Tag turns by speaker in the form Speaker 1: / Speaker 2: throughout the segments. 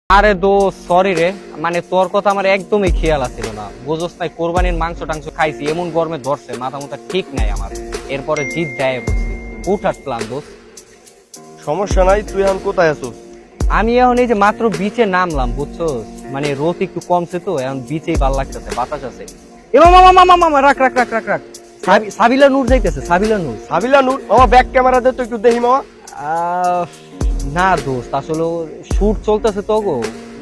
Speaker 1: আরে দোস্ত সরি রে, মানে তোর কথা আমার একদমই খেয়াল আছিল না। বুঝোস নাই, কোরবানির মাংস টাংস খাইছি, এমন গরমে ধরছে, মাথা মুথা ঠিক নাই আমার। এরপরে জিদ দেয় বসছি, উঠার প্ল্যান দোস্ত।
Speaker 2: সমস্যা নাই, তুই এখন কোথায় আছো?
Speaker 1: আমি এখন এই যে মাত্র বিচে নামলাম, বুঝছোস, মানে রোদ একটু কমছে তো, এখন বিচেই ভাল লাগতেছে, বাতাস আছে। এ মামা মামা মামা মামা, রাখ রাখ রাখ রাখ রাখ। সাবিলা নূর যাইতেছে, সাবিলা নূর।
Speaker 2: সাবিলা নূর মামা, ব্যাক ক্যামেরা দে তো একটু দেখি মামা।
Speaker 1: না দোস্ত, আসলে শুট চলতেছে তো গো,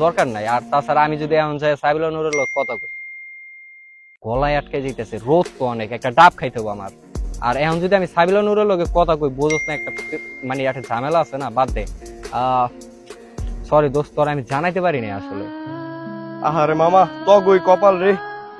Speaker 1: দরকার নাই। আর তাছাড়া আমি যদি এখন যাই সাবিলা নূরের লোক কথা কই, গলায় আটকে যাইতেছে, রোদ তো অনেক, একটা ডাব খাইতে হবে আমার। আর এখন যদি আমি সাবিলা নূরের লোকে কথা কই, বুঝোস না, একটা মানে একটা ঝামেলা আছে না, বাদ দে। সরি দোস্ত, তোর আমি জানাইতে পারিনি আসলে।
Speaker 2: আহারে মামা, তগই কপাল রে।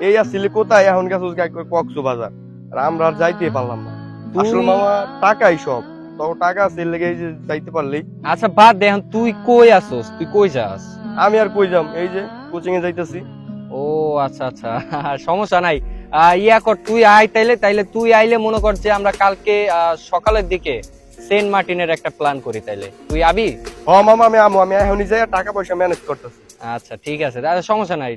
Speaker 2: এই আসছিলি কোথায়, এখন গেছিস কক্সবাজার, আর আমরা আর যাইতে পারলাম না। আসলে মামা টাকাই সব, তো টাকা আছে লেগে এই যে যাইতে পারলি।
Speaker 1: আচ্ছা বাদ দে, এখন তুই কই আসোস, তুই কই যাস?
Speaker 2: আমি আর কই যাম, এই যে কোচিং এ যাইতেছি।
Speaker 1: ও আচ্ছা আচ্ছা, সমস্যা নাই। ইয়া কর, তুই আয় তাইলে, তুই আইলে মনে কর যে আমরা কালকে সকালের দিকে সেন্ট মার্টিনের একটা প্ল্যান করি, তাইলে তুই আবি?
Speaker 2: হ মামা, আমি এখনই যাই, টাকা পয়সা ম্যানেজ করতেছি।
Speaker 1: আচ্ছা ঠিক আছে, সমস্যা নাই।